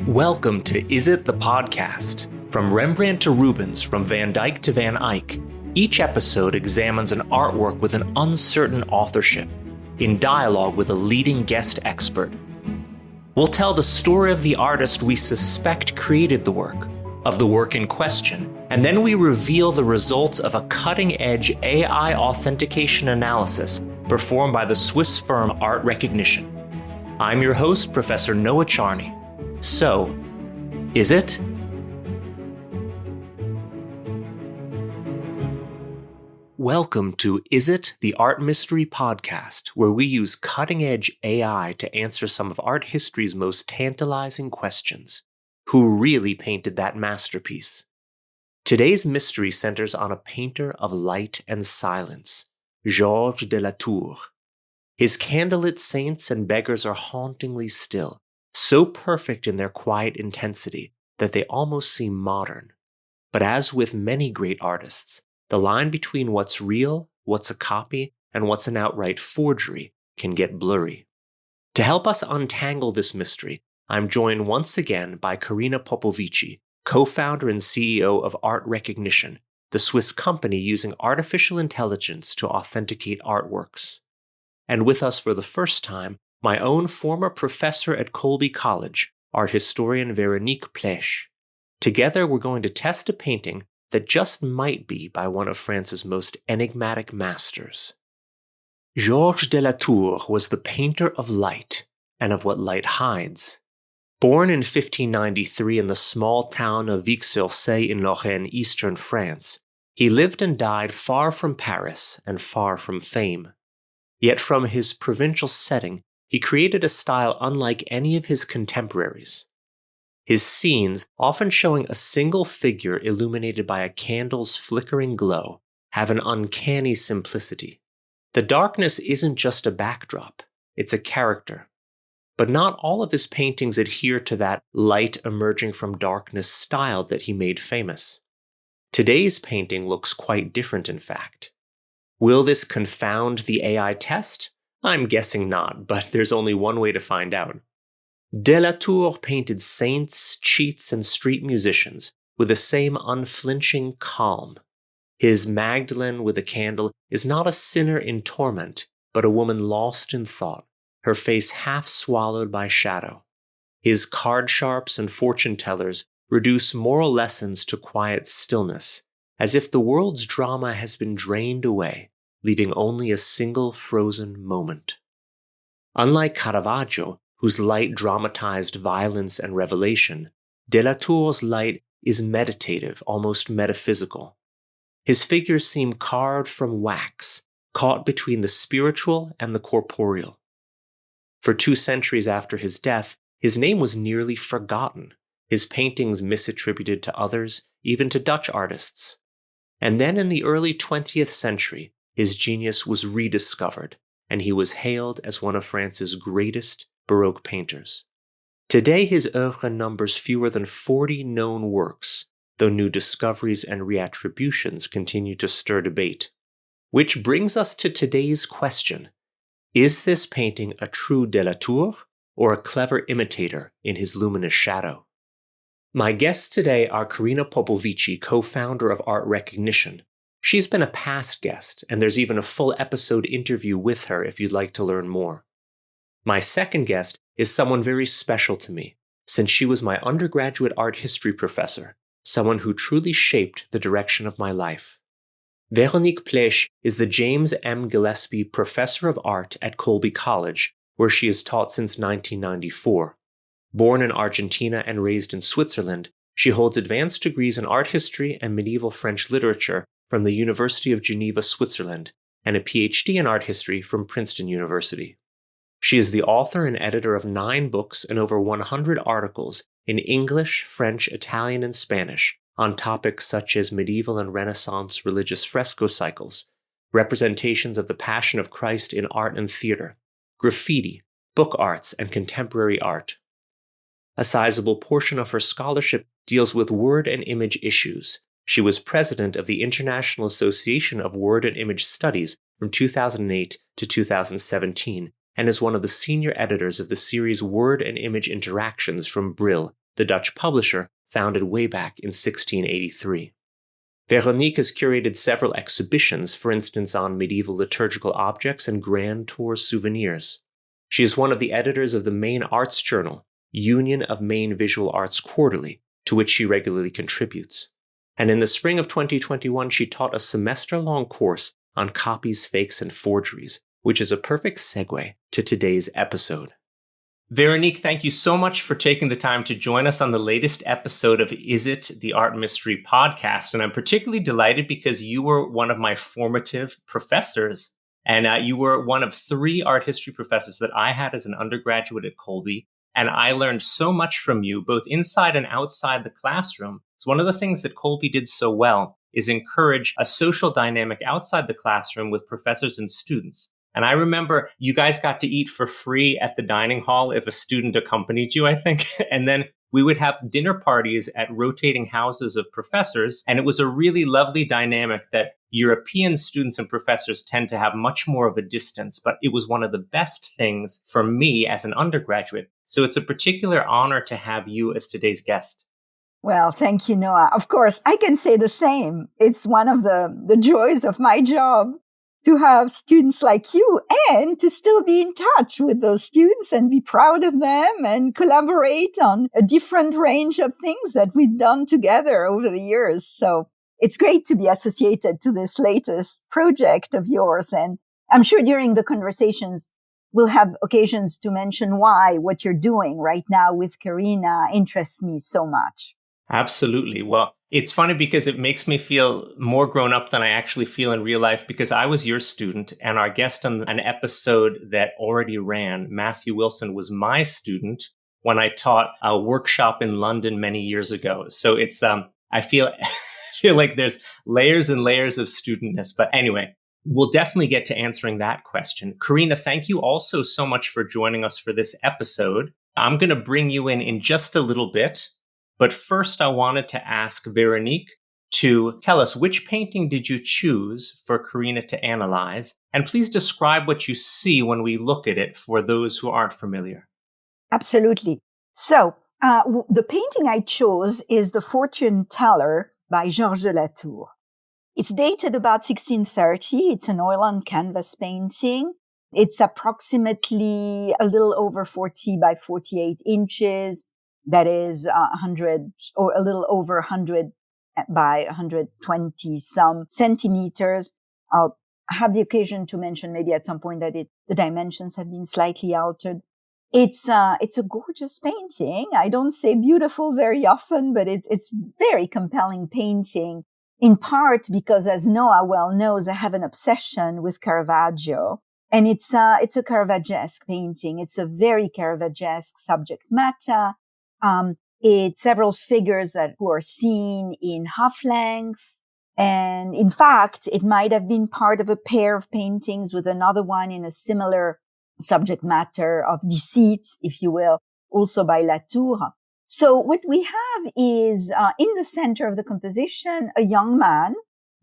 Welcome to Is It the Podcast? From Rembrandt to Rubens, from Van Dyck to Van Eyck, each episode examines an artwork with an uncertain authorship, in dialogue with a leading guest expert. We'll tell the story of the artist we suspect created the work, of the work in question, and then we reveal the results of a cutting-edge AI authentication analysis performed by the Swiss firm Art Recognition. I'm your host, Professor Noah Charney. So, is it? Welcome to Is It the Art Mystery Podcast, where we use cutting-edge AI to answer some of art history's most tantalizing questions. Who really painted that masterpiece? Today's mystery centers on a painter of light and silence, Georges de la Tour. His candlelit saints and beggars are hauntingly still, so perfect in their quiet intensity that they almost seem modern. But as with many great artists, the line between what's real, what's a copy, and what's an outright forgery can get blurry. To help us untangle this mystery, I'm joined once again by Carina Popovici, co-founder and CEO of Art Recognition, the Swiss company using artificial intelligence to authenticate artworks. And with us for the first time, my own former professor at Colby College, art historian Veronique Plesch. Together, we're going to test a painting that just might be by one of France's most enigmatic masters. Georges de la Tour was the painter of light and of what light hides. Born in 1593 in the small town of Vic-sur-Seille in Lorraine, eastern France, he lived and died far from Paris and far from fame. Yet from his provincial setting, he created a style unlike any of his contemporaries. His scenes, often showing a single figure illuminated by a candle's flickering glow, have an uncanny simplicity. The darkness isn't just a backdrop, it's a character. But not all of his paintings adhere to that light emerging from darkness style that he made famous. Today's painting looks quite different, in fact. Will this confound the AI test? I'm guessing not, but there's only one way to find out. De la Tour painted saints, cheats, and street musicians with the same unflinching calm. His Magdalene with a candle is not a sinner in torment, but a woman lost in thought, her face half swallowed by shadow. His card sharps and fortune tellers reduce moral lessons to quiet stillness, as if the world's drama has been drained away, leaving only a single frozen moment. Unlike Caravaggio, whose light dramatized violence and revelation, de la Tour's light is meditative, almost metaphysical. His figures seem carved from wax, caught between the spiritual and the corporeal. For 2 centuries after his death, his name was nearly forgotten, his paintings misattributed to others, even to Dutch artists. And then in the early 20th century, his genius was rediscovered, and he was hailed as one of France's greatest Baroque painters. Today, his oeuvre numbers fewer than 40 known works, though new discoveries and reattributions continue to stir debate. Which brings us to today's question. Is this painting a true de la Tour, or a clever imitator in his luminous shadow? My guests today are Carina Popovici, co-founder of Art Recognition. She's been a past guest, and there's even a full episode interview with her if you'd like to learn more. My second guest is someone very special to me, since she was my undergraduate art history professor, someone who truly shaped the direction of my life. Veronique Plesch is the James M. Gillespie Professor of Art at Colby College, where she has taught since 1994. Born in Argentina and raised in Switzerland, she holds advanced degrees in art history and medieval French literature from the University of Geneva, Switzerland, and a PhD in art history from Princeton University. She is the author and editor of 9 books and over 100 articles in English, French, Italian, and Spanish on topics such as medieval and Renaissance religious fresco cycles, representations of the Passion of Christ in art and theater, graffiti, book arts, and contemporary art. A sizable portion of her scholarship deals with word and image issues. She was president of the International Association of Word and Image Studies from 2008 to 2017, and is one of the senior editors of the series Word and Image Interactions from Brill, the Dutch publisher, founded way back in 1683. Veronique has curated several exhibitions, for instance on medieval liturgical objects and Grand Tour souvenirs. She is one of the editors of the main arts journal, Union of Main Visual Arts Quarterly, to which she regularly contributes. And in the spring of 2021, she taught a semester-long course on copies, fakes, and forgeries, which is a perfect segue to today's episode. Veronique, thank you so much for taking the time to join us on the latest episode of Is It the Art Mystery podcast. And I'm particularly delighted because you were one of my formative professors. And you were one of 3 art history professors that I had as an undergraduate at Colby. And I learned so much from you, both inside and outside the classroom. So one of the things that Colby did so well is encourage a social dynamic outside the classroom with professors and students. And I remember you guys got to eat for free at the dining hall if a student accompanied you, I think. And then we would have dinner parties at rotating houses of professors. And it was a really lovely dynamic that European students and professors tend to have much more of a distance. But it was one of the best things for me as an undergraduate. So it's a particular honor to have you as today's guest. Well, thank you, Noah. Of course, I can say the same. It's one of the joys of my job to have students like you and to still be in touch with those students and be proud of them and collaborate on a different range of things that we've done together over the years. So it's great to be associated to this latest project of yours. And I'm sure during the conversations, we'll have occasions to mention why what you're doing right now with Carina interests me so much. Absolutely. Well, it's funny because it makes me feel more grown up than I actually feel in real life because I was your student and our guest on an episode that already ran, Matthew Wilson, was my student when I taught a workshop in London many years ago. So it's, I feel like there's layers and layers of studentness. But anyway, we'll definitely get to answering that question. Carina, thank you also so much for joining us for this episode. I'm going to bring you in just a little bit. But first, I wanted to ask Veronique to tell us which painting did you choose for Carina to analyze? And please describe what you see when we look at it for those who aren't familiar. Absolutely. So the painting I chose is The Fortune Teller by Georges de Latour. It's dated about 1630. It's an oil on canvas painting. It's approximately a little over 40 by 48 inches. That is 100 or a little over 100 by 120 some centimeters. I'll have the occasion to mention maybe at some point that the dimensions have been slightly altered. It's a gorgeous painting. I don't say beautiful very often, but it's very compelling painting. In part because, as Noah well knows, I have an obsession with Caravaggio. And it's a Caravagesque painting. It's a very Caravagesque subject matter. It's several figures who are seen in half length. And in fact, it might have been part of a pair of paintings with another one in a similar subject matter of deceit, if you will, also by Latour. So what we have is, in the center of the composition, a young man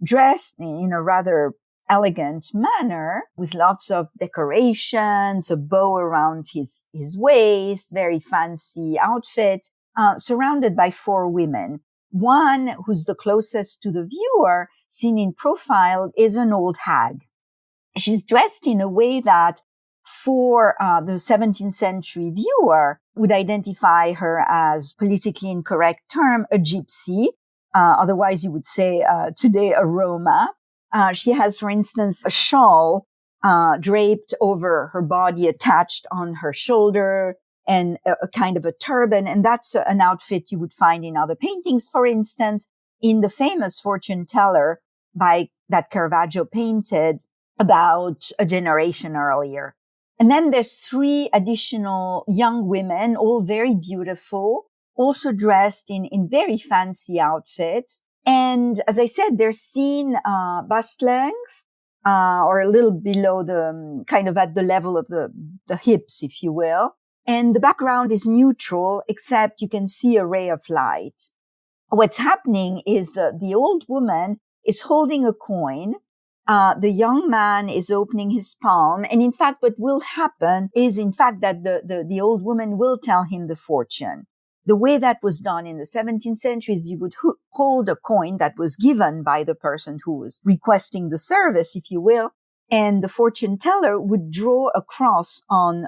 dressed in a rather elegant manner with lots of decorations, a bow around his waist, very fancy outfit, surrounded by 4 women. One who's the closest to the viewer, seen in profile, is an old hag. She's dressed in a way that for the 17th century viewer would identify her as politically incorrect term, a gypsy. Otherwise you would say today a Roma. She has, for instance, a shawl draped over her body, attached on her shoulder, and a kind of a turban. And that's an outfit you would find in other paintings. For instance, in the famous Fortune Teller that Caravaggio painted about a generation earlier. And then there's 3 additional young women, all very beautiful, also dressed in very fancy outfits. And as I said, they're seen bust length, or a little below kind of at the level of the hips, if you will. And the background is neutral, except you can see a ray of light. What's happening is the old woman is holding a coin. The young man is opening his palm. And in fact, what will happen is, in fact, that the old woman will tell him the fortune. The way that was done in the 17th century is you would hold a coin that was given by the person who was requesting the service, if you will, and the fortune teller would draw a cross on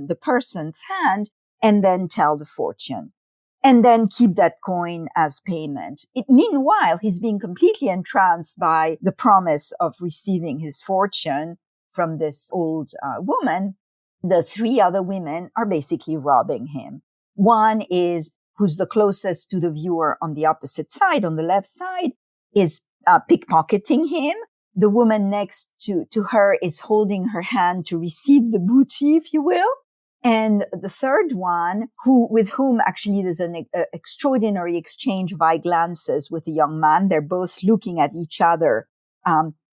the person's hand and then tell the fortune, and then keep that coin as payment. Meanwhile, he's being completely entranced by the promise of receiving his fortune from this old woman. The three other women are basically robbing him. One is, who's the closest to the viewer on the opposite side, on the left side, is pickpocketing him. The woman next to her is holding her hand to receive the booty, if you will. And the third one, with whom actually there's an extraordinary exchange by glances with a young man. They're both looking at each other,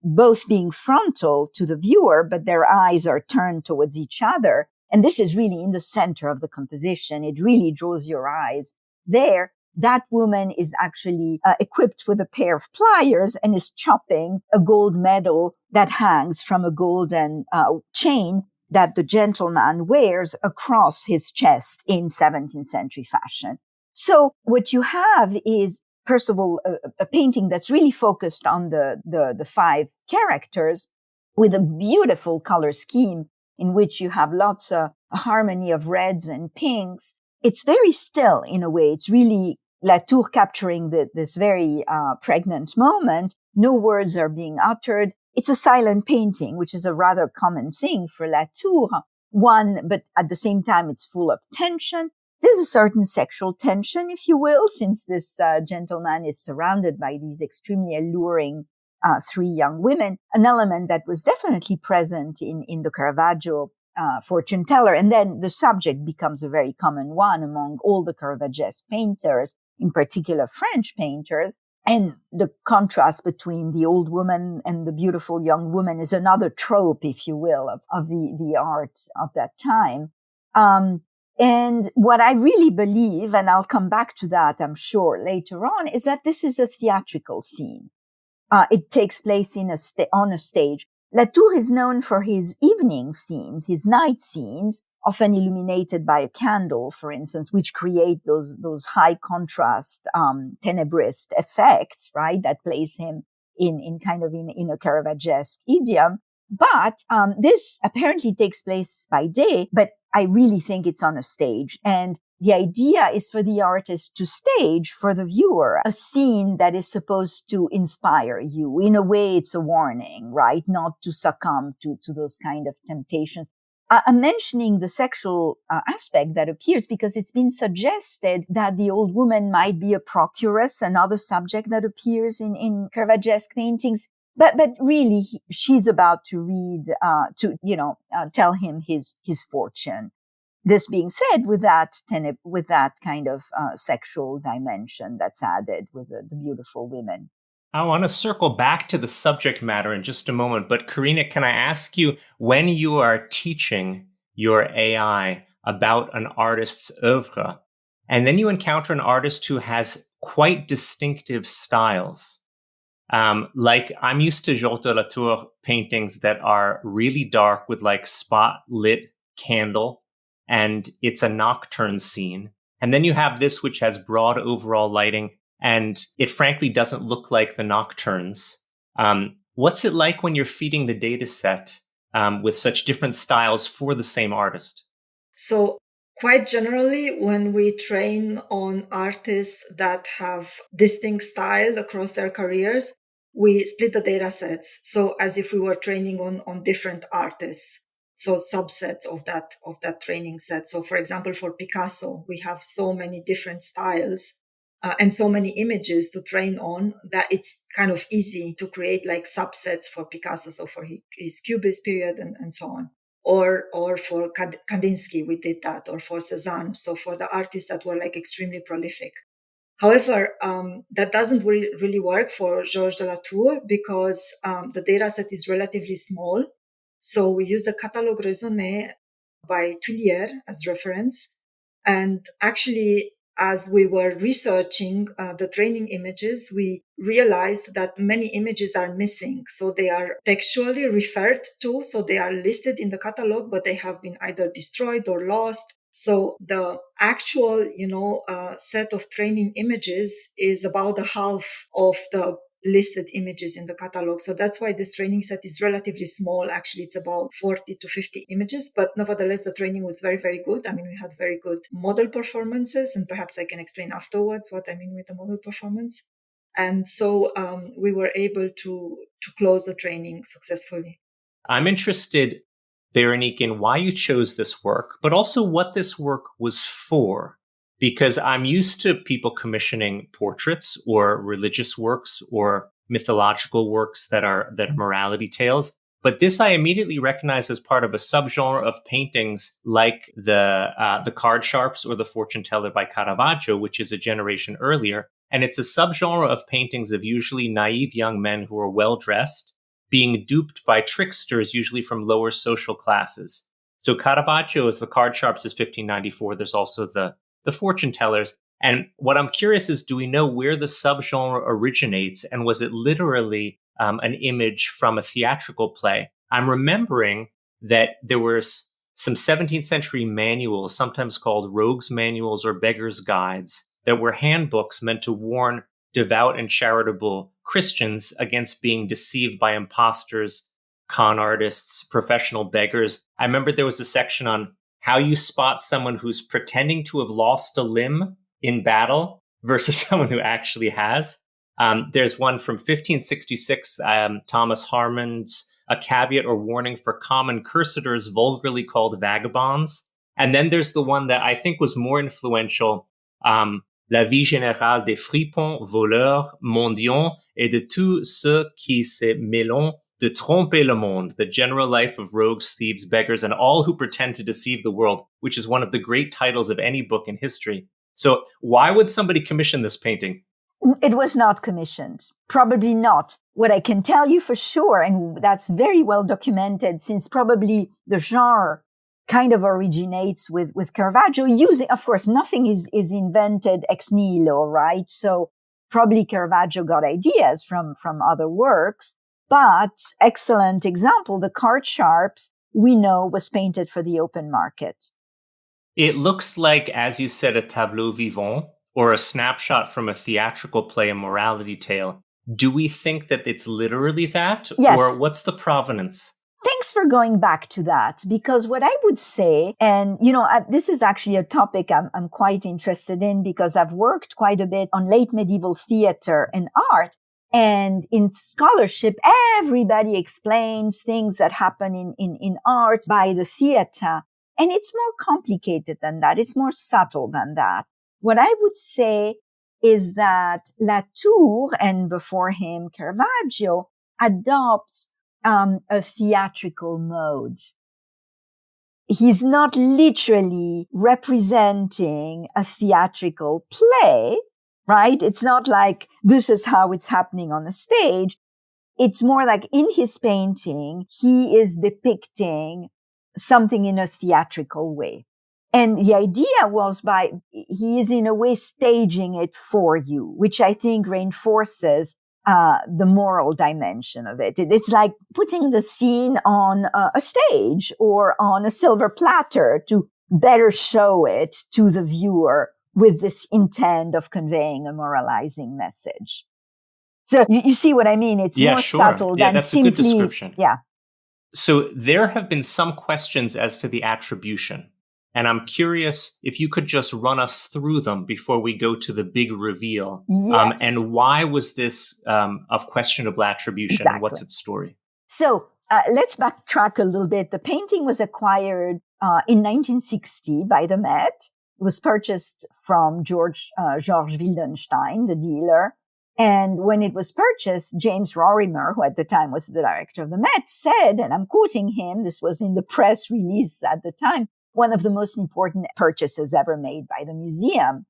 both being frontal to the viewer, but their eyes are turned towards each other. And this is really in the center of the composition. It really draws your eyes there. That woman is actually equipped with a pair of pliers and is chopping a gold medal that hangs from a golden chain that the gentleman wears across his chest in 17th century fashion. So what you have is, first of all, a painting that's really focused on the five characters with a beautiful color scheme in which you have lots of a harmony of reds and pinks. It's very still in a way. It's really Latour capturing this very pregnant moment. No words are being uttered. It's a silent painting, which is a rather common thing for Latour. But at the same time, it's full of tension. There's a certain sexual tension, if you will, since this gentleman is surrounded by these extremely alluring three young women, an element that was definitely present in the Caravaggio fortune teller. And then the subject becomes a very common one among all the Caravagesque painters, in particular French painters. And the contrast between the old woman and the beautiful young woman is another trope, if you will, of the art of that time. And what I really believe, and I'll come back to that, I'm sure, later on, is that this is a theatrical scene. It takes place on a stage. Latour is known for his evening scenes, his night scenes, often illuminated by a candle, for instance, which create those high contrast, tenebrist effects, right? That place him in a Caravagesque idiom. But, this apparently takes place by day, but I really think it's on a stage. And the idea is for the artist to stage for the viewer a scene that is supposed to inspire you. In a way, it's a warning, right? Not to succumb to those kind of temptations. I'm mentioning the sexual aspect that appears because it's been suggested that the old woman might be a procuress, another subject that appears in Caravagesque paintings. But really, she's about to read, tell him his fortune. This being said, with that kind of sexual dimension that's added with the beautiful women. I want to circle back to the subject matter in just a moment, but Carina, can I ask you, when you are teaching your AI about an artist's oeuvre, and then you encounter an artist who has quite distinctive styles, like I'm used to Georges de Latour paintings that are really dark with like spot-lit candle, and it's a nocturne scene. And then you have this, which has broad overall lighting, and it frankly doesn't look like the nocturnes. What's it like when you're feeding the data set with such different styles for the same artist? So quite generally, when we train on artists that have distinct style across their careers, we split the data sets. So as if we were training on different artists. So subsets of that training set. So for example, for Picasso, we have so many different styles and so many images to train on that it's kind of easy to create like subsets for Picasso. So for his Cubist period and so on. Or for Kandinsky, we did that, or for Cézanne. So for the artists that were like extremely prolific. However, that doesn't really work for Georges de Latour because the data set is relatively small. So we use the Catalogue Raisonné by Tullier as reference. And actually, as we were researching the training images, we realized that many images are missing. So they are textually referred to. So they are listed in the catalog, but they have been either destroyed or lost. So the actual, set of training images is about a half of the listed images in the catalog. So that's why this training set is relatively small. Actually, it's about 40 to 50 images, but nevertheless, the training was very, very good. I mean, we had very good model performances, and perhaps I can explain afterwards what I mean with the model performance. And so we were able to close the training successfully. I'm interested, Veronique, in why you chose this work, but also what this work was for. Because I'm used to people commissioning portraits or religious works or mythological works that are morality tales. But this I immediately recognize as part of a subgenre of paintings like the card sharps or the fortune teller by Caravaggio, which is a generation earlier. And it's a subgenre of paintings of usually naive young men who are well dressed, being duped by tricksters, usually from lower social classes. So Caravaggio's The Card Sharps is 1594. There's also the fortune tellers. And what I'm curious is, do we know where the subgenre originates? And was it literally an image from a theatrical play? I'm remembering that there were some 17th century manuals, sometimes called rogues' manuals or beggars' guides, that were handbooks meant to warn devout and charitable Christians against being deceived by imposters, con artists, professional beggars. I remember there was a section on how you spot someone who's pretending to have lost a limb in battle versus someone who actually has. There's one from 1566, Thomas Harmon's A Caveat or Warning for Common Curseters, vulgarly called vagabonds. And then there's the one that I think was more influential, La vie générale des fripons, voleurs, mendiants, et de tous ceux qui se mêlent de tromper le monde, the general life of rogues, thieves, beggars, and all who pretend to deceive the world, which is one of the great titles of any book in history. So why would somebody commission this painting? It was not commissioned. Probably not. What I can tell you for sure, and that's very well documented, since probably the genre kind of originates with Caravaggio, using, of course, nothing is invented ex nihilo, right? So probably Caravaggio got ideas from other works, but excellent example, the card sharps, we know was painted for the open market. It looks like, as you said, a tableau vivant or a snapshot from a theatrical play, a morality tale. Do we think that it's literally that? Yes. Or what's the provenance? Thanks for going back to that, because what I would say, and this is actually a topic I'm quite interested in, because I've worked quite a bit on late medieval theater and art. And in scholarship, everybody explains things that happen in art by the theater. And it's more complicated than that. It's more subtle than that. What I would say is that Latour, and before him Caravaggio, adopts a theatrical mode. He's not literally representing a theatrical play, right? It's not like this is how it's happening on the stage. It's more like in his painting, he is depicting something in a theatrical way. And the idea was he is in a way staging it for you, which I think reinforces the moral dimension of it. It's like putting the scene on a stage or on a silver platter to better show it to the viewer with this intent of conveying a moralizing message. So you see what I mean? It's more subtle than that's simply. A good description. Yeah. So there have been some questions as to the attribution. And I'm curious if you could just run us through them before we go to the big reveal. Yes. And why was this of questionable attribution? Exactly. And what's its story? So let's backtrack a little bit. The painting was acquired in 1960 by the Met. It was purchased from George Wildenstein, the dealer. And when it was purchased, James Rorimer, who at the time was the director of the Met, said, and I'm quoting him, this was in the press release at the time, one of the most important purchases ever made by the museum.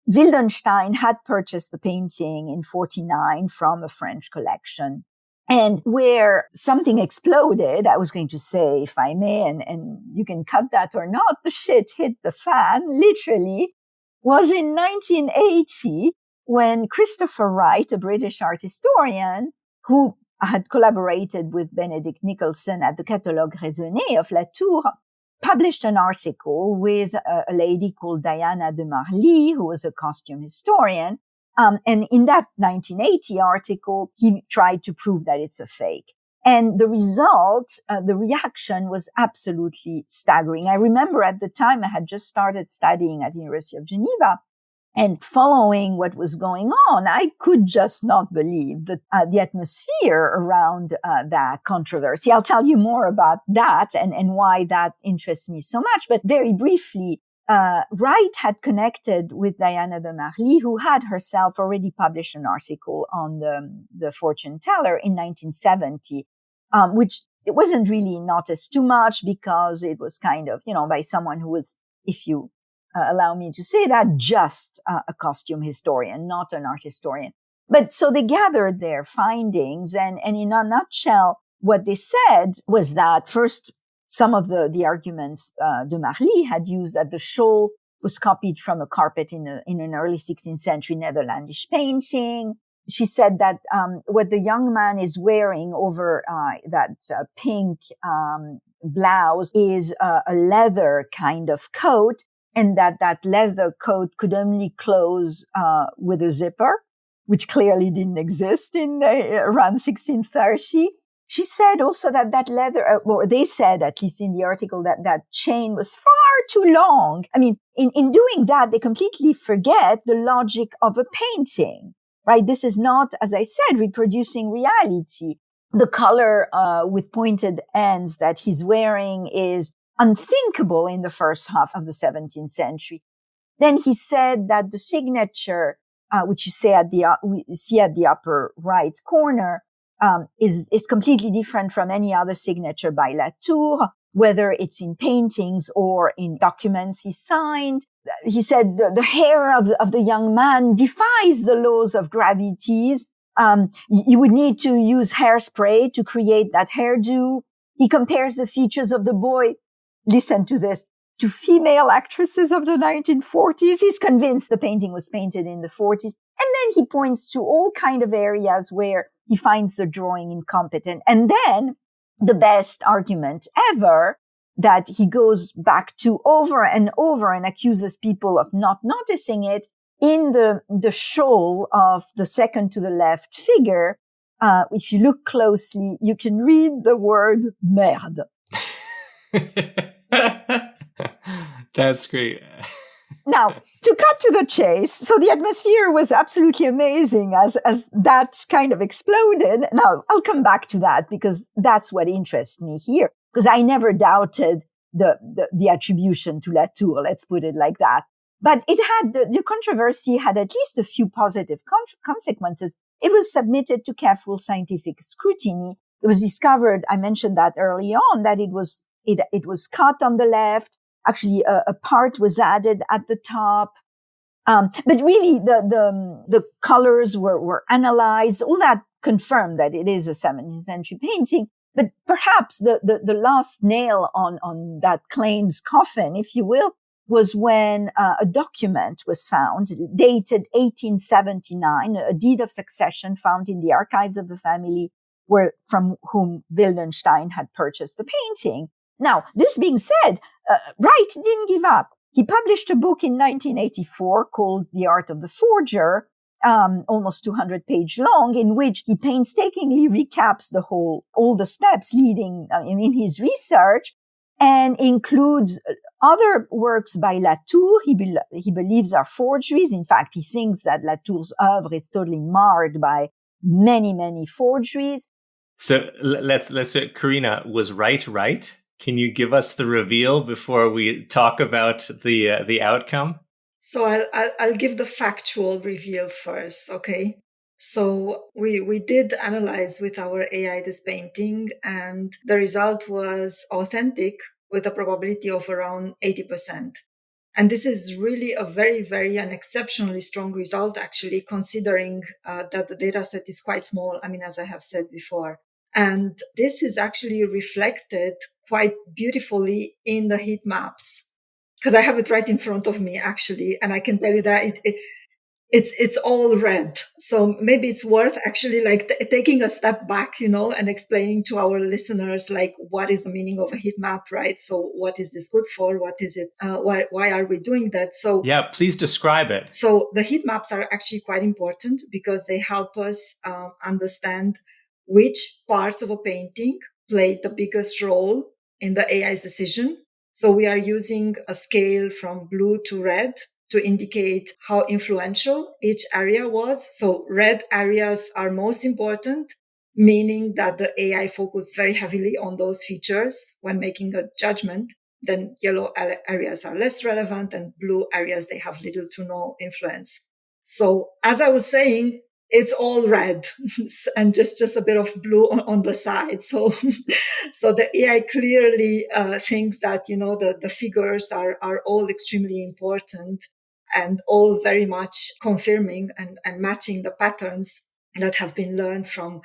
Wildenstein had purchased the painting in 1949 from a French collection. And where something exploded, I was going to say, if I may, and you can cut that or not, the shit hit the fan, literally, was in 1980 when Christopher Wright, a British art historian, who had collaborated with Benedict Nicholson at the Catalogue Raisonné of Latour, published an article with a lady called Diana de Marly, who was a costume historian. And in that 1980 article, he tried to prove that it's a fake. And the result, the reaction was absolutely staggering. I remember at the time I had just started studying at the University of Geneva. And following what was going on, I could just not believe the atmosphere around that controversy. I'll tell you more about that and why that interests me so much. But very briefly, Wright had connected with Diana de Marly, who had herself already published an article on the fortune teller in 1970, which it wasn't really noticed too much because it was kind of, by someone who was, if you allow me to say that, just a costume historian, not an art historian. But so they gathered their findings, and in a nutshell, what they said was that first, some of the arguments de Marly had used, that the shawl was copied from a carpet in an early 16th century Netherlandish painting. She said that what the young man is wearing over that pink blouse is a leather kind of coat, and that leather coat could only close with a zipper, which clearly didn't exist in around 1630. She said also that leather, or they said, at least in the article, that chain was far too long. I mean, in doing that, they completely forget the logic of a painting, right? This is not, as I said, reproducing reality. The color with pointed ends that he's wearing is unthinkable in the first half of the 17th century. Then he said that the signature, which you see at the upper right corner, is completely different from any other signature by Latour, whether it's in paintings or in documents he signed. He said the hair of the young man defies the laws of gravities. You would need to use hairspray to create that hairdo. He compares the features of the boy, listen to this, to female actresses of the 1940s. He's convinced the painting was painted in the 40s. And then he points to all kind of areas where he finds the drawing incompetent. And then the best argument ever that he goes back to over and over and accuses people of not noticing it, in the shawl of the second to the left figure, if you look closely, you can read the word merde. That's great. Now, to cut to the chase, so the atmosphere was absolutely amazing as that kind of exploded. Now, I'll come back to that because that's what interests me here, because I never doubted the attribution to Latour, let's put it like that. But it had, the controversy had at least a few positive consequences. It was submitted to careful scientific scrutiny. It was discovered, I mentioned that early on, that it was cut on the left. Actually, a part was added at the top. But really, the colors were analyzed. All that confirmed that it is a 17th century painting. But perhaps the last nail on that claim's coffin, if you will, was when a document was found, dated 1879, a deed of succession found in the archives of the family from whom Wildenstein had purchased the painting. Now, this being said, Wright didn't give up. He published a book in 1984 called The Art of the Forger, almost 200-page long, in which he painstakingly recaps all the steps leading in his research, and includes other works by Latour he believes are forgeries. In fact, he thinks that Latour's oeuvre is totally marred by many, many forgeries. So let's Carina, was Wright right? Can you give us the reveal before we talk about the outcome? So I'll give the factual reveal first, okay? So we did analyze with our AI this painting, and the result was authentic with a probability of around 80%. And this is really a very, very an exceptionally strong result, actually, considering that the data set is quite small. I mean, as I have said before. And this is actually reflected quite beautifully in the heat maps, because I have it right in front of me, actually. And I can tell you that it's all red. So maybe it's worth actually like taking a step back, and explaining to our listeners, like, what is the meaning of a heat map, right? So what is this good for? What is it? Why are we doing that? So yeah, please describe it. So the heat maps are actually quite important because they help us understand which parts of a painting played the biggest role in the AI's decision. So we are using a scale from blue to red to indicate how influential each area was. So red areas are most important, meaning that the AI focused very heavily on those features when making a judgment. Then yellow areas are less relevant, and blue areas, they have little to no influence. So as I was saying, it's all red and just a bit of blue on the side. So the AI clearly thinks that, the figures are all extremely important and all very much confirming and matching the patterns that have been learned from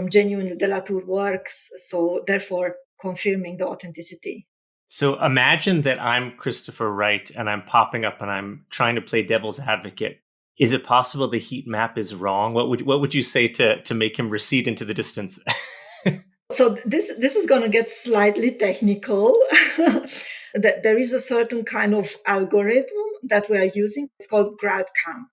genuine Delatour works. So therefore confirming the authenticity. So imagine that I'm Christopher Wright and I'm popping up and I'm trying to play devil's advocate. Is it possible the heat map is wrong? What would you say to make him recede into the distance? So this is going to get slightly technical. That there is a certain kind of algorithm that we are using. It's called GradCam.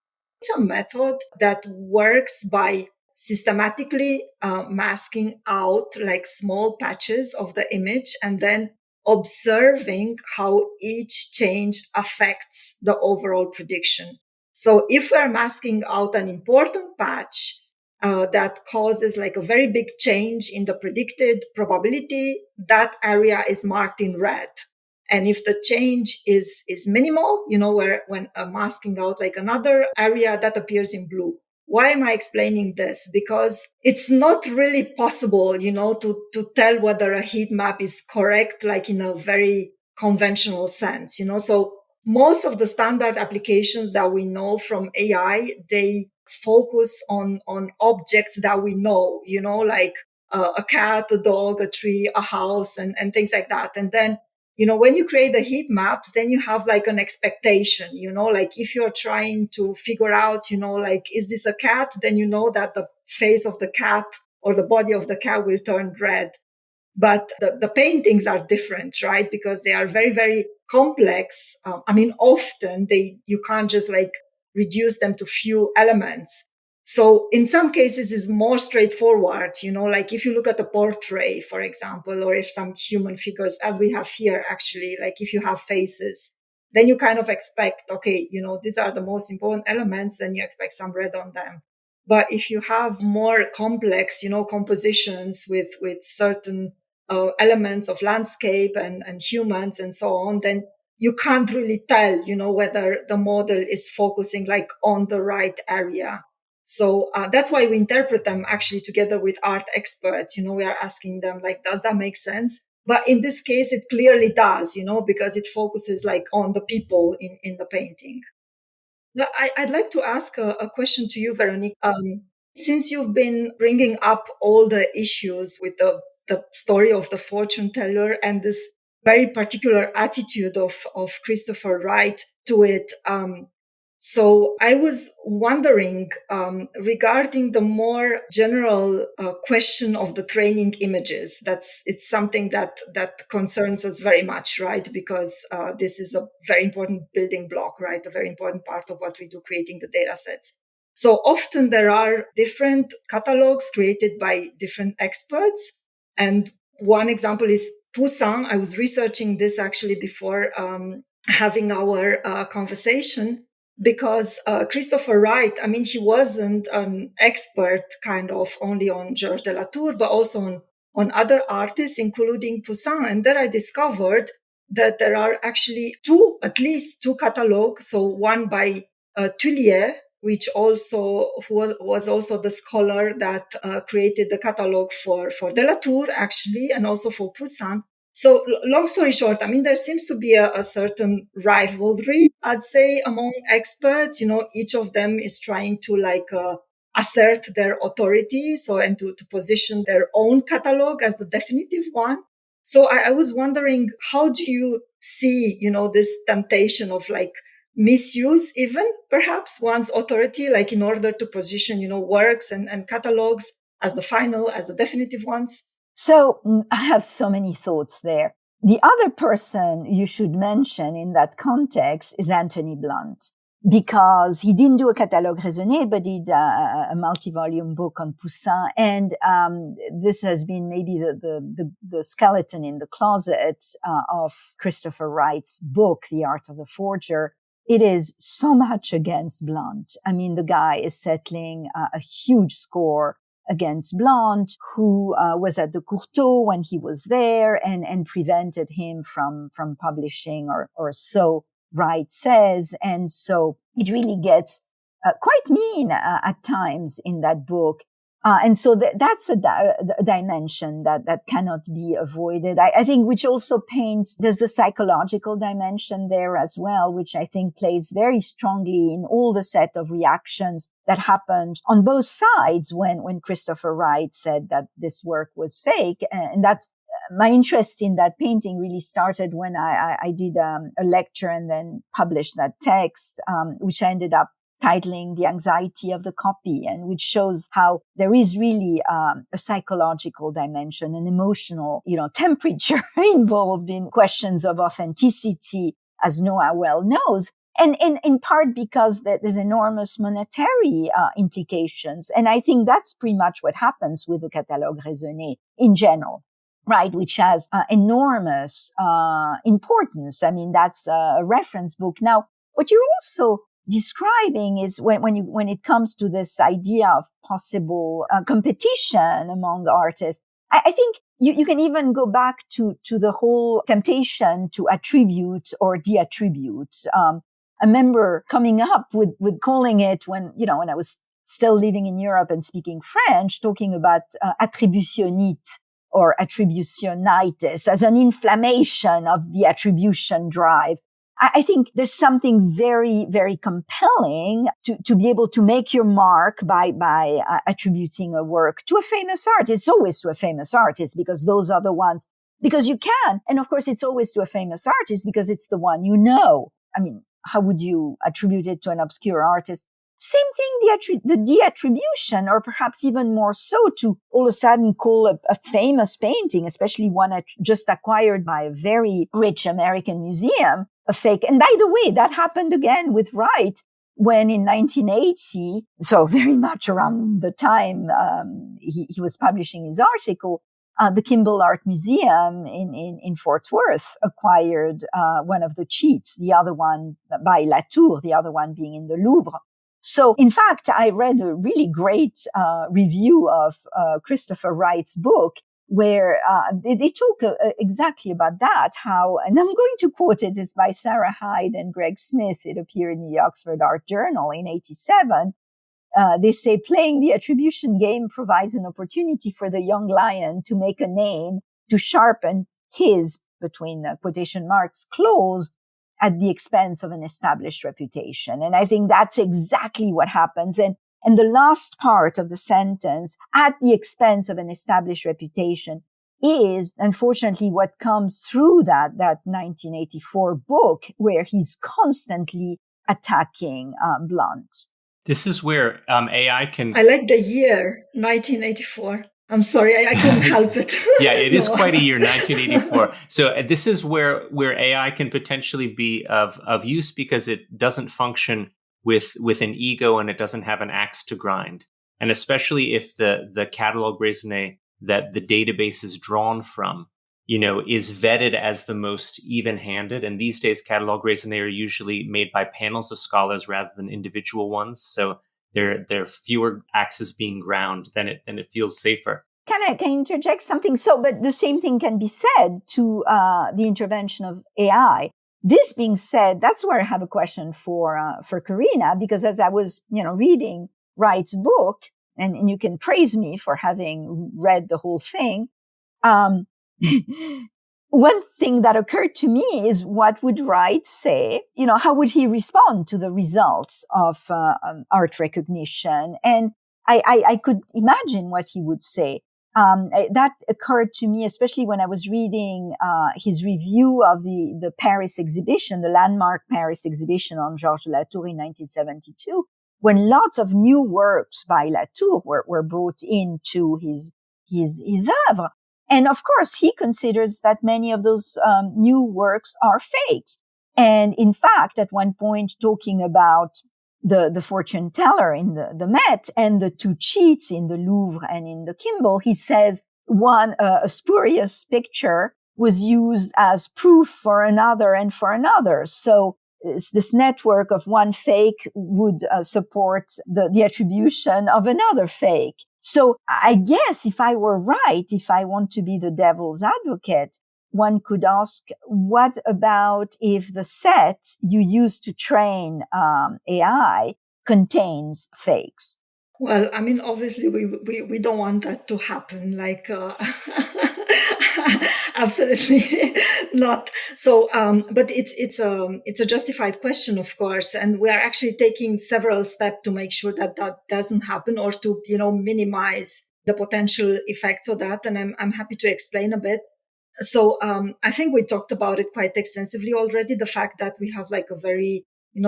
It's a method that works by systematically masking out like small patches of the image and then observing how each change affects the overall prediction. So if we're masking out an important patch, that causes like a very big change in the predicted probability, that area is marked in red. And if the change is minimal, when masking out like another area, that appears in blue. Why am I explaining this? Because it's not really possible, to tell whether a heat map is correct, like in a very conventional sense, So most of the standard applications that we know from AI, they focus on objects that we know, like a cat, a dog, a tree, a house, and things like that. And then, when you create the heat maps, then you have like an expectation, like if you're trying to figure out, like, is this a cat? Then you know that the face of the cat or the body of the cat will turn red. But the paintings are different, right? Because they are very, very complex. Often you can't just like reduce them to few elements. So in some cases it's more straightforward, like if you look at a portrait, for example, or if some human figures, as we have here, actually, like if you have faces, then you kind of expect, okay, these are the most important elements, and you expect some red on them. But if you have more complex, compositions with certain elements of landscape and humans and so on, then you can't really tell, whether the model is focusing like on the right area. So that's why we interpret them actually together with art experts. We are asking them like, does that make sense? But in this case, it clearly does, because it focuses like on the people in the painting. Now, I'd like to ask a question to you, Veronique. Since you've been bringing up all the issues with the story of the fortune teller and this very particular attitude of Christopher Wright to it, so I was wondering regarding the more general question of the training images. It's something that concerns us very much, right? Because this is a very important building block, right? A very important part of what we do, creating the data sets. So often there are different catalogs created by different experts. And one example is Poussin. I was researching this actually before having our conversation, because Christopher Wright, he wasn't an expert kind of only on Georges de la Tour, but also on other artists, including Poussin. And there I discovered that there are actually at least two catalogs. So one by Tullier, which also was also the scholar that created the catalog for de la Tour, actually, and also for Poussin. So long story short, there seems to be a certain rivalry, I'd say, among experts. Each of them is trying to assert their authority, and to position their own catalog as the definitive one. So I was wondering, how do you see, this temptation of misuse even perhaps one's authority, like in order to position, works and catalogs as the final, as the definitive ones? So I have so many thoughts there. The other person you should mention in that context is Anthony Blunt, because he didn't do a catalogue raisonné, but he did a multi-volume book on Poussin. And this has been maybe the skeleton in the closet of Christopher Wright's book, The Art of the Forger. It is so much against Blunt. I mean, the guy is settling a huge score against Blunt, who was at the Courtauld when he was there and prevented him from publishing, or so Wright says. And so it really gets quite mean at times in that book. And so that's a dimension that cannot be avoided. I think, which also paints, there's a psychological dimension there as well, which I think plays very strongly in all the set of reactions that happened on both sides when Christopher Wright said that this work was fake. And that's my interest in that painting really started when I did a lecture and then published that text, which I ended up titling The Anxiety of the Copy, and which shows how there is really a psychological dimension, an emotional, temperature involved in questions of authenticity, as Noah well knows. And in part because there's enormous monetary implications. And I think that's pretty much what happens with the catalogue raisonné in general, right? Which has enormous importance. I mean, that's a reference book. Now, what you're also describing is when it comes to this idea of possible competition among artists, I think you can even go back to the whole temptation to attribute or de-attribute. I remember coming up with calling it when I was still living in Europe and speaking French, talking about attributionite or attributionitis as an inflammation of the attribution drive. I think there's something very, very compelling to be able to make your mark by attributing a work to a famous artist. It's always to a famous artist because those are the ones, because you can. And of course, it's always to a famous artist because it's the one you know. I mean, how would you attribute it to an obscure artist? Same thing, the de-attribution, or perhaps even more so, to all of a sudden call a famous painting, especially one just acquired by a very rich American museum, a fake. And by the way, that happened again with Wright when in 1980, so very much around the time he was publishing his article, the Kimball Art Museum in Fort Worth acquired one of the cheats, the other one by Latour, the other one being in the Louvre. So, in fact, I read a really great review of Christopher Wright's book where they talk exactly about that, how, and I'm going to quote it, it's by Sarah Hyde and Greg Smith. It appeared in the Oxford Art Journal in 1987. They say, playing the attribution game provides an opportunity for the young lion to make a name, to sharpen his, between quotation marks, claws, at the expense of an established reputation. And I think that's exactly what happens. And the last part of the sentence, at the expense of an established reputation, is unfortunately what comes through that 1984 book, where he's constantly attacking Blunt. This is where AI can... I like the year, 1984. I'm sorry, I couldn't help it. Yeah, it is quite a year, 1984. So this is where AI can potentially be of use, because it doesn't function with an ego and it doesn't have an axe to grind. And especially if the catalogue raisonné that the database is drawn from, is vetted as the most even-handed. And these days, catalogue raisonné are usually made by panels of scholars rather than individual ones. So there are fewer axes being ground, then it feels safer. Can I interject something? But the same thing can be said to the intervention of AI. This being said, that's where I have a question for Carina, because as I was, reading Wright's book, and you can praise me for having read the whole thing, one thing that occurred to me is, what would Wright say? How would he respond to the results of art recognition? And I could imagine what he would say. That occurred to me, especially when I was reading his review of the Paris exhibition, the landmark Paris exhibition on Georges Latour in 1972, when lots of new works by Latour were brought into his oeuvre. And of course, he considers that many of those new works are fakes. And in fact, at one point, talking about the fortune teller in the Met and the two cheats in the Louvre and in the Kimball, he says one, a spurious picture was used as proof for another and for another. So this network of one fake would support the attribution of another fake. So I guess if I were right, if I want to be the devil's advocate, one could ask, what about if the set you use to train AI contains fakes? Well, I mean, obviously, we don't want that to happen. Like, absolutely not. So, but it's a justified question, of course, and we are actually taking several steps to make sure that that doesn't happen, or to minimize the potential effects of that. And I'm happy to explain a bit. So I think we talked about it quite extensively already. The fact that we have like a very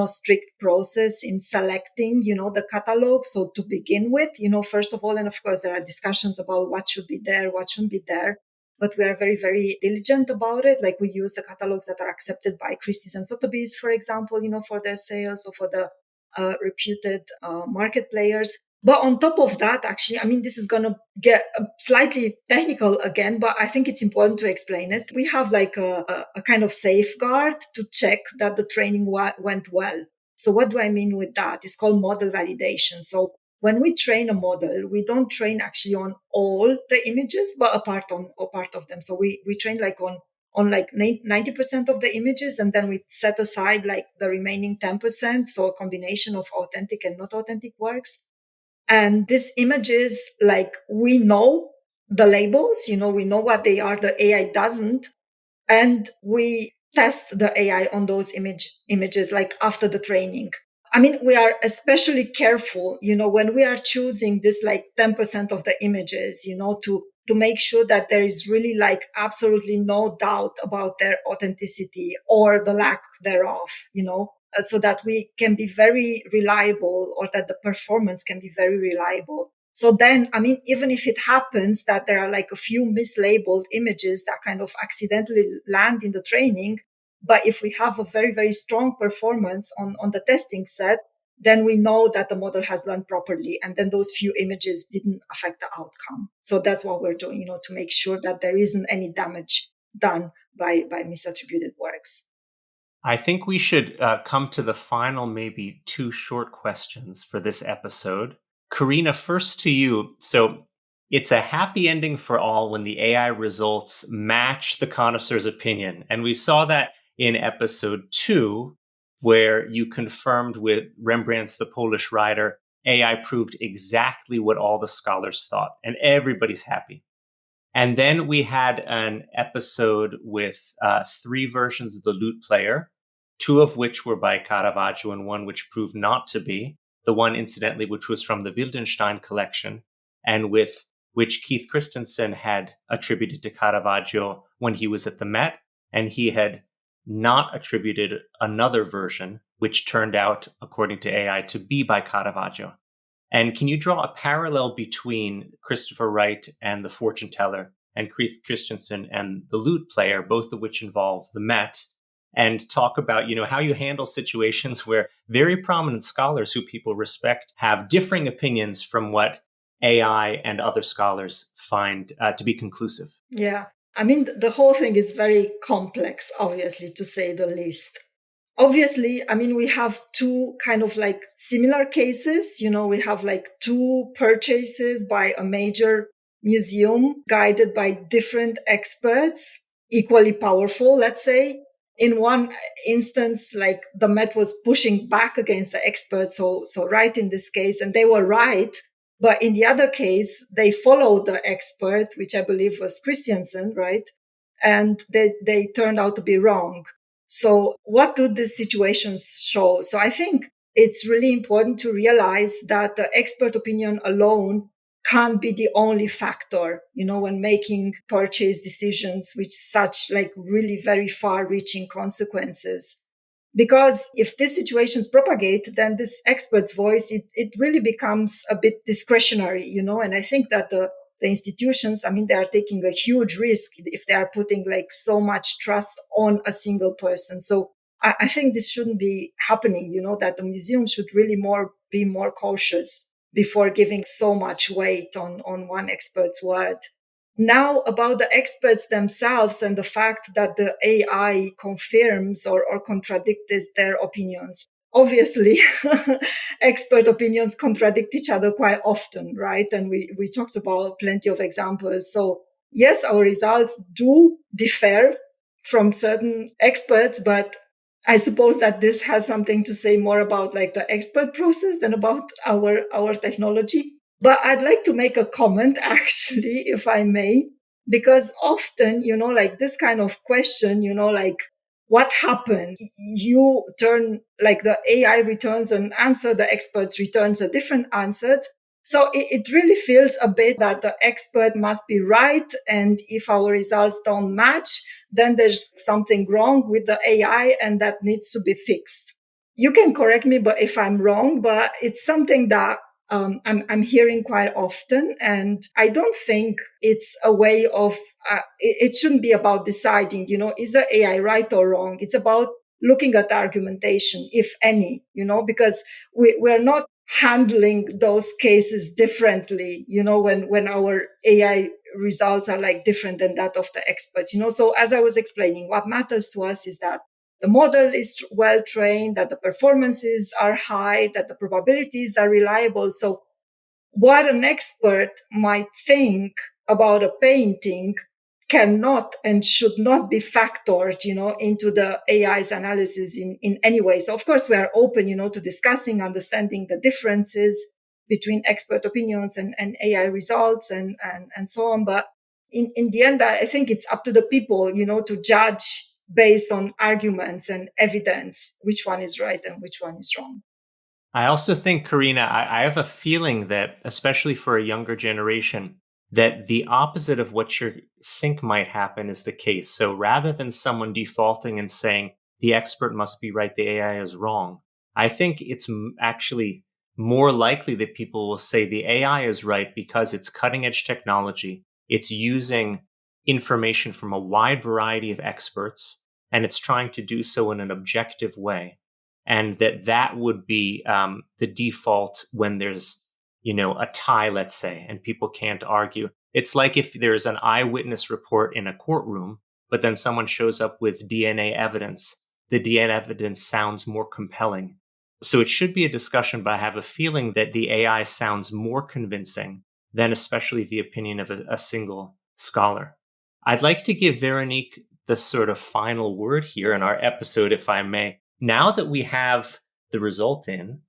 strict process in selecting the catalog. So to begin with, first of all, and of course there are discussions about what should be there, what shouldn't be there. But we are very, very diligent about it. Like we use the catalogs that are accepted by Christie's and Sotheby's, for example, for their sales, or for the reputed market players. But on top of that, actually, I mean, this is going to get slightly technical again, but I think it's important to explain it. We have like a kind of safeguard to check that the training went well. So what do I mean with that? It's called model validation. So when we train a model, we don't train actually on all the images, but a part of them. So we train like on like 90% of the images, and then we set aside like the remaining 10%. So a combination of authentic and not authentic works. And these images, like we know the labels, we know what they are, the AI doesn't. And we test the AI on those images, like after the training. I mean, we are especially careful, when we are choosing this like 10% of the images, to make sure that there is really like absolutely no doubt about their authenticity or the lack thereof, so that we can be very reliable, or that the performance can be very reliable. So then, I mean, even if it happens that there are like a few mislabeled images that kind of accidentally land in the training, but if we have a very, very strong performance on the testing set, then we know that the model has learned properly. And then those few images didn't affect the outcome. So that's what we're doing, to make sure that there isn't any damage done by misattributed works. I think we should come to the final, maybe 2 short questions for this episode. Carina, first to you. So it's a happy ending for all when the AI results match the connoisseur's opinion. And we saw that in episode 2, where you confirmed with Rembrandt's The Polish Rider, AI proved exactly what all the scholars thought, and everybody's happy. And then we had an episode with 3 versions of the lute player, 2 of which were by Caravaggio and 1 which proved not to be. The one, incidentally, which was from the Wildenstein collection, and with which Keith Christensen had attributed to Caravaggio when he was at the Met, and he had not attributed another version, which turned out, according to AI, to be by Caravaggio. And can you draw a parallel between Christopher Wright and the fortune teller, and Keith Christensen and the lute player, both of which involve the Met, and talk about, how you handle situations where very prominent scholars who people respect have differing opinions from what AI and other scholars find to be conclusive? Yeah. I mean, the whole thing is very complex, obviously, to say the least. Obviously, I mean, we have 2 kind of like similar cases. We have like 2 purchases by a major museum guided by different experts, equally powerful, let's say. In one instance, like the Met was pushing back against the experts, so right in this case, and they were right. But in the other case, they followed the expert, which I believe was Christiansen, right? And they turned out to be wrong. So what do these situations show? So I think it's really important to realize that the expert opinion alone can't be the only factor, when making purchase decisions with such like really very far reaching consequences. Because if these situations propagate, then this expert's voice, it really becomes a bit discretionary, and I think that the institutions, they are taking a huge risk if they are putting like so much trust on a single person. So I think this shouldn't be happening, that the museum should really be more cautious before giving so much weight on one expert's word. Now, about the experts themselves and the fact that the AI confirms or contradicts their opinions. Obviously, expert opinions contradict each other quite often, right? And we talked about plenty of examples. So yes, our results do differ from certain experts, but I suppose that this has something to say more about like the expert process than about our technology. But I'd like to make a comment, actually, if I may, because often, like this kind of question, like what happened? You turn like the AI returns an answer, the experts returns a different answer. So it really feels a bit that the expert must be right. And if our results don't match, then there's something wrong with the AI and that needs to be fixed. You can correct me, but if I'm wrong, but it's something that I'm hearing quite often, and I don't think it's a way of. It shouldn't be about deciding, is the AI right or wrong? It's about looking at argumentation, if any, because we're not handling those cases differently, when our AI results are like different than that of the experts, So as I was explaining, what matters to us is that the model is well trained, that the performances are high, that the probabilities are reliable. So what an expert might think about a painting cannot and should not be factored, into the AI's analysis in any way. So of course we are open, to discussing, understanding the differences between expert opinions and AI results and so on. But in the end, I think it's up to the people, to judge based on arguments and evidence which one is right and which one is wrong. I also think, Carina, I have a feeling that, especially for a younger generation, that the opposite of what you think might happen is the case. So rather than someone defaulting and saying the expert must be right, the AI is wrong, I think it's actually more likely that people will say the AI is right because it's cutting edge technology. It's using information from a wide variety of experts, and it's trying to do so in an objective way. And that would be the default when there's, a tie, let's say, and people can't argue. It's like if there's an eyewitness report in a courtroom, but then someone shows up with DNA evidence. The DNA evidence sounds more compelling. So it should be a discussion, but I have a feeling that the AI sounds more convincing than especially the opinion of a single scholar. I'd like to give Veronique the sort of final word here in our episode, if I may. Now that we have the result in,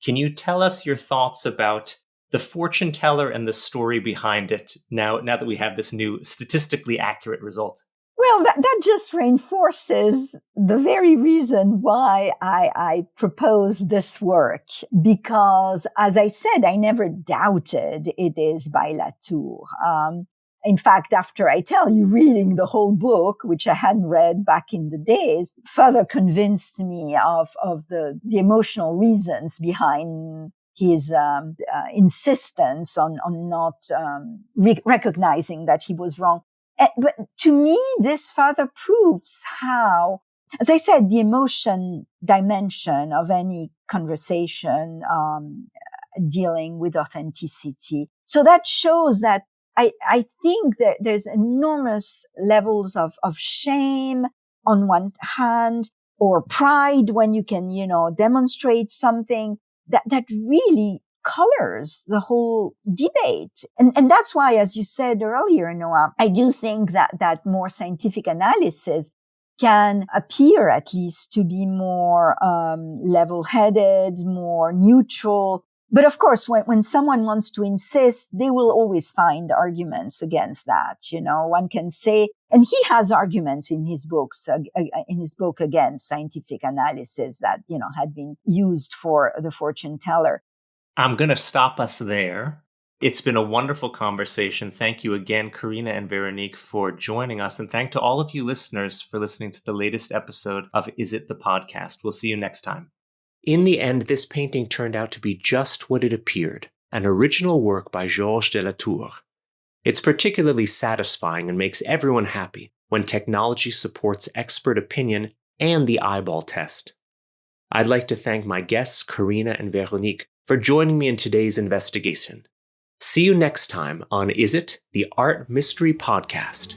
can you tell us your thoughts about the fortune teller and the story behind it now that we have this new statistically accurate result? Well, that just reinforces the very reason why I proposed this work. Because, as I said, I never doubted it is by Latour. In fact, after I tell you, reading the whole book, which I hadn't read back in the days, further convinced me of the emotional reasons behind his insistence on not recognizing that he was wrong. But to me, this further proves how, as I said, the emotion dimension of any conversation dealing with authenticity. So that shows that I think that there's enormous levels of shame on one hand, or pride when you can, demonstrate something that really colors the whole debate. And that's why, as you said earlier, Noah, I do think that more scientific analysis can appear at least to be more level-headed, more neutral. But of course, when someone wants to insist, they will always find arguments against that. One can say, and he has arguments in his books, in his book against scientific analysis that, had been used for the fortune teller. I'm going to stop us there. It's been a wonderful conversation. Thank you again, Carina and Veronique, for joining us. And thank to all of you listeners for listening to the latest episode of Is It the Podcast. We'll see you next time. In the end, this painting turned out to be just what it appeared, an original work by Georges de la Tour. It's particularly satisfying and makes everyone happy when technology supports expert opinion and the eyeball test. I'd like to thank my guests, Carina and Veronique, for joining me in today's investigation. See you next time on Is It, the Art Mystery Podcast.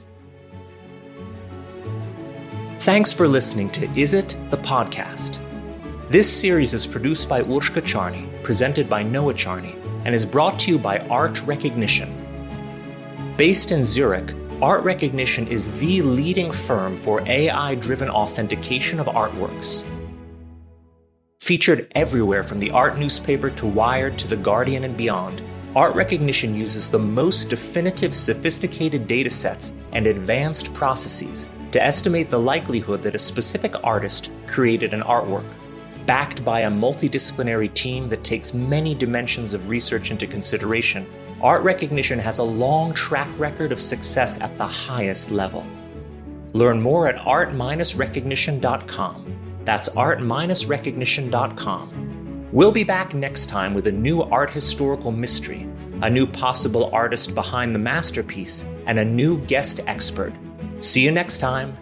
Thanks for listening to Is It, the Podcast. This series is produced by Urshka Charney, presented by Noah Charney, and is brought to you by Art Recognition. Based in Zurich, Art Recognition is the leading firm for AI-driven authentication of artworks. Featured everywhere from the art newspaper to Wired to The Guardian and beyond, Art Recognition uses the most definitive, sophisticated datasets and advanced processes to estimate the likelihood that a specific artist created an artwork. Backed by a multidisciplinary team that takes many dimensions of research into consideration, Art Recognition has a long track record of success at the highest level. Learn more at art-recognition.com. That's art-recognition.com. We'll be back next time with a new art historical mystery, a new possible artist behind the masterpiece, and a new guest expert. See you next time.